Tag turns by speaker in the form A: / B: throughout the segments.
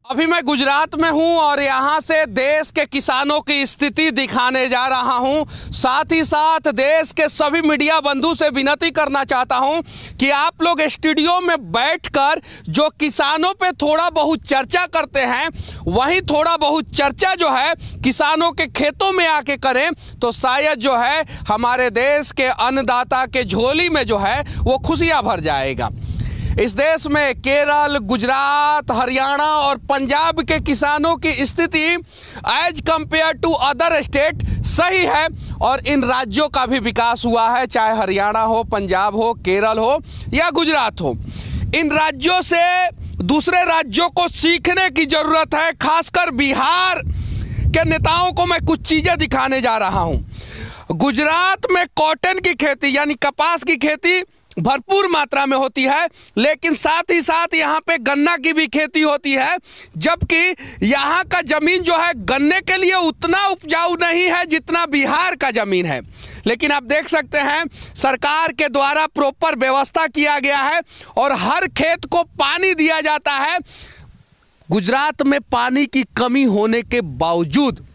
A: अभी मैं गुजरात में हूं और यहां से देश के किसानों की स्थिति दिखाने जा रहा हूं। साथ ही साथ देश के सभी मीडिया बंधु से विनती करना चाहता हूं कि आप लोग स्टूडियो में बैठकर जो किसानों पे थोड़ा बहुत चर्चा करते हैं, वहीं थोड़ा बहुत चर्चा जो है किसानों के खेतों में आके करें तो शायद जो है हमारे देश के अन्नदाता के झोली में जो है वो खुशियां भर जाएगा। इस देश में केरल, गुजरात, हरियाणा और पंजाब के किसानों की स्थिति as compare to other state सही है और इन राज्यों का भी विकास हुआ है, चाहे हरियाणा हो, पंजाब हो, केरल हो या गुजरात हो। इन राज्यों से दूसरे राज्यों को सीखने की ज़रूरत है। खासकर बिहार के नेताओं को मैं कुछ चीज़ें दिखाने जा रहा हूँ। गुजरात में कॉटन की खेती यानी कपास की खेती भरपूर मात्रा में होती है, लेकिन साथ ही साथ यहाँ पे गन्ना की भी खेती होती है, जबकि यहाँ का ज़मीन जो है गन्ने के लिए उतना उपजाऊ नहीं है जितना बिहार का ज़मीन है। लेकिन आप देख सकते हैं सरकार के द्वारा प्रॉपर व्यवस्था किया गया है और हर खेत को पानी दिया जाता है। गुजरात में पानी की कमी होने के बावजूद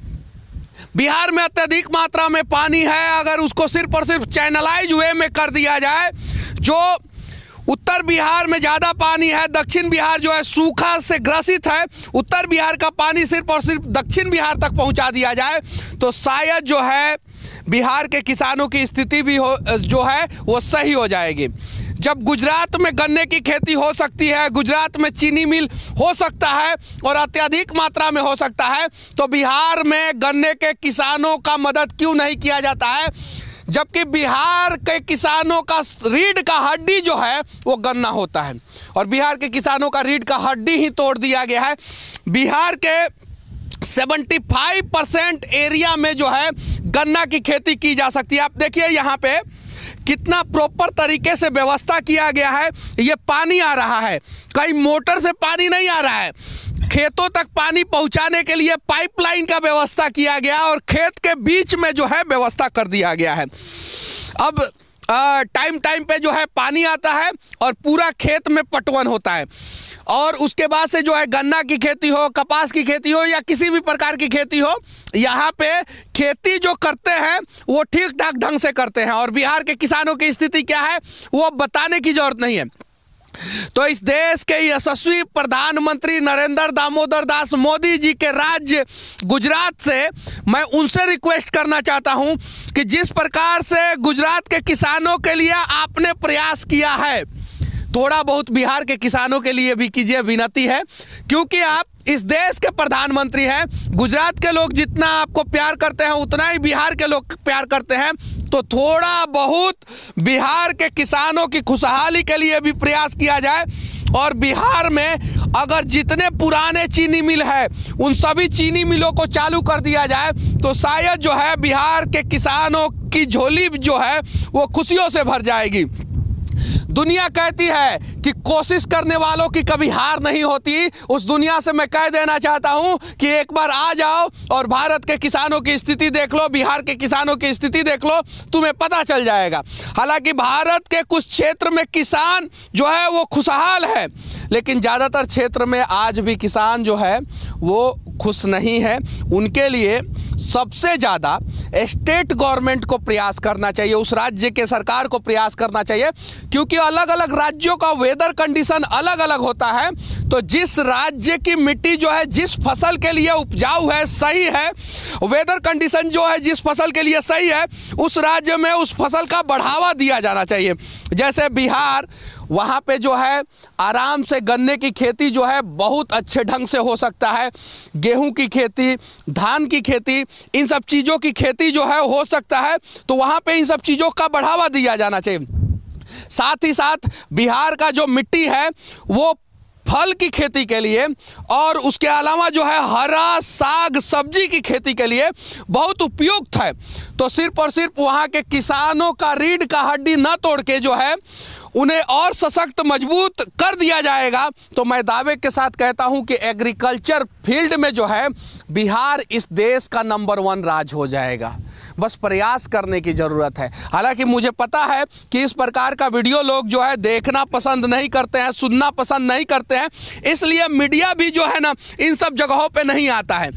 A: बिहार में अत्यधिक मात्रा में पानी है। अगर उसको सिर्फ और सिर्फ चैनलाइज वे में कर दिया जाए, जो उत्तर बिहार में ज़्यादा पानी है, दक्षिण बिहार जो है सूखा से ग्रसित है, उत्तर बिहार का पानी सिर्फ और सिर्फ दक्षिण बिहार तक पहुंचा दिया जाए तो शायद जो है बिहार के किसानों की स्थिति भी जो है वो सही हो जाएगी। जब गुजरात में गन्ने की खेती हो सकती है, गुजरात में चीनी मिल हो सकता है और अत्यधिक मात्रा में हो सकता है, तो बिहार में गन्ने के किसानों का मदद क्यों नहीं किया जाता है? जबकि बिहार के किसानों का रीढ़ का हड्डी जो है वो गन्ना होता है और बिहार के किसानों का रीढ़ का हड्डी ही तोड़ दिया गया है। बिहार के 75% एरिया में जो है गन्ना की खेती की जा सकती है। आप देखिए यहाँ पे कितना प्रॉपर तरीके से व्यवस्था किया गया है। ये पानी आ रहा है, कहीं मोटर से पानी नहीं आ रहा है, खेतों तक पानी पहुंचाने के लिए पाइपलाइन का व्यवस्था किया गया और खेत के बीच में जो है व्यवस्था कर दिया गया है। अब टाइम पे जो है पानी आता है और पूरा खेत में पटवन होता है और उसके बाद से जो है गन्ना की खेती हो, कपास की खेती हो या किसी भी प्रकार की खेती हो, यहाँ पे खेती जो करते हैं वो ठीक ठाक ढंग से करते हैं। और बिहार के किसानों की स्थिति क्या है वो बताने की जरूरत नहीं है। तो इस देश के यशस्वी प्रधानमंत्री नरेंद्र दामोदर दास मोदी जी के राज्य गुजरात से मैं उनसे रिक्वेस्ट करना चाहता हूं कि जिस प्रकार से गुजरात के किसानों के लिए आपने प्रयास किया है, थोड़ा बहुत बिहार के किसानों के लिए भी कीजिए, विनती है, क्योंकि आप इस देश के प्रधानमंत्री हैं। गुजरात के लोग जितना आपको प्यार करते हैं उतना ही बिहार के लोग प्यार करते हैं, तो थोड़ा बहुत बिहार के किसानों की खुशहाली के लिए भी प्रयास किया जाए और बिहार में अगर जितने पुराने चीनी मिल है उन सभी चीनी मिलों को चालू कर दिया जाए तो शायद जो है बिहार के किसानों की झोली जो है वो खुशियों से भर जाएगी। दुनिया कहती है कि कोशिश करने वालों की कभी हार नहीं होती। उस दुनिया से मैं कह देना चाहता हूं कि एक बार आ जाओ और भारत के किसानों की स्थिति देख लो, बिहार के किसानों की स्थिति देख लो, तुम्हें पता चल जाएगा। हालांकि भारत के कुछ क्षेत्र में किसान जो है वो खुशहाल है, लेकिन ज़्यादातर क्षेत्र में आज भी किसान जो है वो खुश नहीं है। उनके लिए सबसे ज़्यादा स्टेट गवर्नमेंट को प्रयास करना चाहिए, उस राज्य के सरकार को प्रयास करना चाहिए, क्योंकि अलग अलग राज्यों का वेदर कंडीशन अलग अलग होता है। तो जिस राज्य की मिट्टी जो है जिस फसल के लिए उपजाऊ है, सही है, वेदर कंडीशन जो है जिस फसल के लिए सही है, उस राज्य में उस फसल का बढ़ावा दिया जाना चाहिए। जैसे बिहार, वहाँ पे जो है आराम से गन्ने की खेती जो है बहुत अच्छे ढंग से हो सकता है, गेहूं की खेती, धान की खेती, इन सब चीज़ों की खेती जो है हो सकता है, तो वहाँ पे इन सब चीज़ों का बढ़ावा दिया जाना चाहिए। साथ ही साथ बिहार का जो मिट्टी है वो फल की खेती के लिए और उसके अलावा जो है हरा साग सब्जी की खेती के लिए बहुत उपयुक्त है। तो सिर्फ और सिर्फ वहाँ के किसानों का रीढ़ का हड्डी न तोड़ के जो है उन्हें और सशक्त मजबूत कर दिया जाएगा, तो मैं दावे के साथ कहता हूं कि एग्रीकल्चर फील्ड में जो है बिहार इस देश का नंबर 1 राज्य हो जाएगा। बस प्रयास करने की ज़रूरत है। हालांकि मुझे पता है कि इस प्रकार का वीडियो लोग जो है देखना पसंद नहीं करते हैं, सुनना पसंद नहीं करते हैं, इसलिए मीडिया भी जो है ना इन सब जगहों पे नहीं आता है।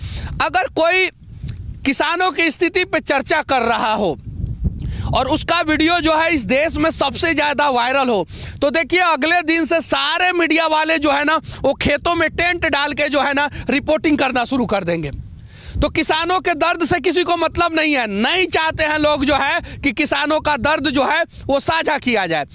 A: अगर कोई किसानों की स्थिति पे चर्चा कर रहा हो और उसका वीडियो जो है इस देश में सबसे ज़्यादा वायरल हो, तो देखिए अगले दिन से सारे मीडिया वाले जो है ना वो खेतों में टेंट डाल के जो है ना रिपोर्टिंग करना शुरू कर देंगे। तो किसानों के दर्द से किसी को मतलब नहीं है, नहीं चाहते हैं लोग जो है कि किसानों का दर्द जो है वो साझा किया जाए।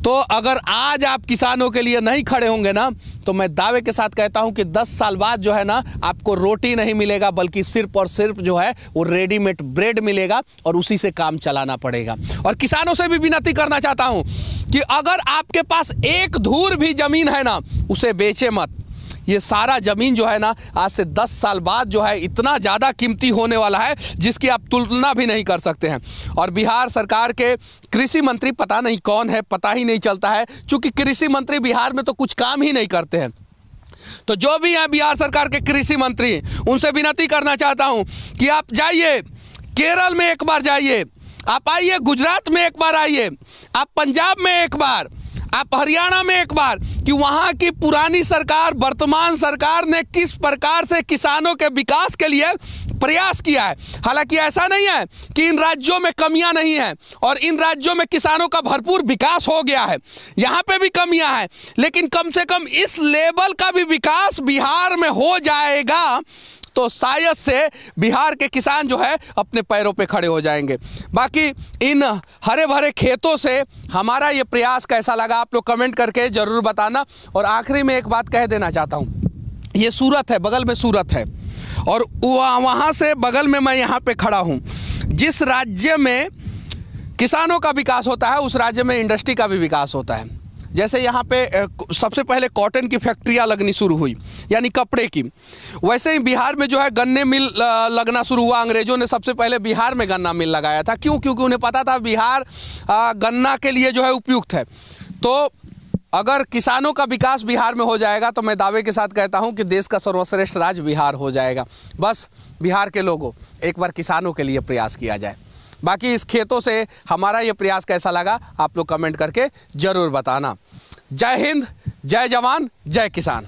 A: तो अगर आज आप किसानों के लिए नहीं खड़े होंगे ना, तो मैं दावे के साथ कहता हूं कि 10 साल बाद जो है ना आपको रोटी नहीं मिलेगा, बल्कि सिर्फ और सिर्फ जो है वो रेडीमेड ब्रेड मिलेगा और उसी से काम चलाना पड़ेगा। और किसानों से भी विनती करना चाहता हूं कि अगर आपके पास एक धूर भी जमीन है ना, उसे बेचे मत। ये सारा ज़मीन जो है ना आज से 10 साल बाद जो है इतना ज़्यादा कीमती होने वाला है जिसकी आप तुलना भी नहीं कर सकते हैं। और बिहार सरकार के कृषि मंत्री पता नहीं कौन है, पता ही नहीं चलता है, क्योंकि कृषि मंत्री बिहार में तो कुछ काम ही नहीं करते हैं। तो जो भी हैं बिहार सरकार के कृषि मंत्री, उनसे विनती करना चाहता हूँ कि आप जाइए केरल में एक बार जाइए, आप आइए गुजरात में एक बार आइए, आप पंजाब में एक बार, आप हरियाणा में एक बार, कि वहाँ की पुरानी सरकार वर्तमान सरकार ने किस प्रकार से किसानों के विकास के लिए प्रयास किया है। हालांकि ऐसा नहीं है कि इन राज्यों में कमियां नहीं हैं और इन राज्यों में किसानों का भरपूर विकास हो गया है, यहाँ पे भी कमियां हैं, लेकिन कम से कम इस लेवल का भी विकास बिहार में हो जाएगा तो शायद से बिहार के किसान जो है अपने पैरों पे खड़े हो जाएंगे। बाकी इन हरे भरे खेतों से हमारा ये प्रयास कैसा लगा आप लोग कमेंट करके ज़रूर बताना। और आखिरी में एक बात कह देना चाहता हूँ, ये सूरत है, बगल में सूरत है और वहाँ से बगल में मैं यहाँ पे खड़ा हूँ। जिस राज्य में किसानों का विकास होता है उस राज्य में इंडस्ट्री का भी विकास होता है। जैसे यहाँ पे सबसे पहले कॉटन की फैक्ट्रियाँ लगनी शुरू हुई, यानी कपड़े की, वैसे ही बिहार में जो है गन्ने मिल लगना शुरू हुआ। अंग्रेज़ों ने सबसे पहले बिहार में गन्ना मिल लगाया था। क्यों? क्योंकि उन्हें पता था बिहार गन्ना के लिए जो है उपयुक्त है। तो अगर किसानों का विकास बिहार में हो जाएगा तो मैं दावे के साथ कहता हूँ कि देश का सर्वश्रेष्ठ राज्य बिहार हो जाएगा। बस बिहार के लोगों एक बार किसानों के लिए प्रयास किया जाए। बाकी इस खेतों से हमारा ये प्रयास कैसा लगा आप लोग कमेंट करके ज़रूर बताना। जय हिंद, जय जवान, जय किसान।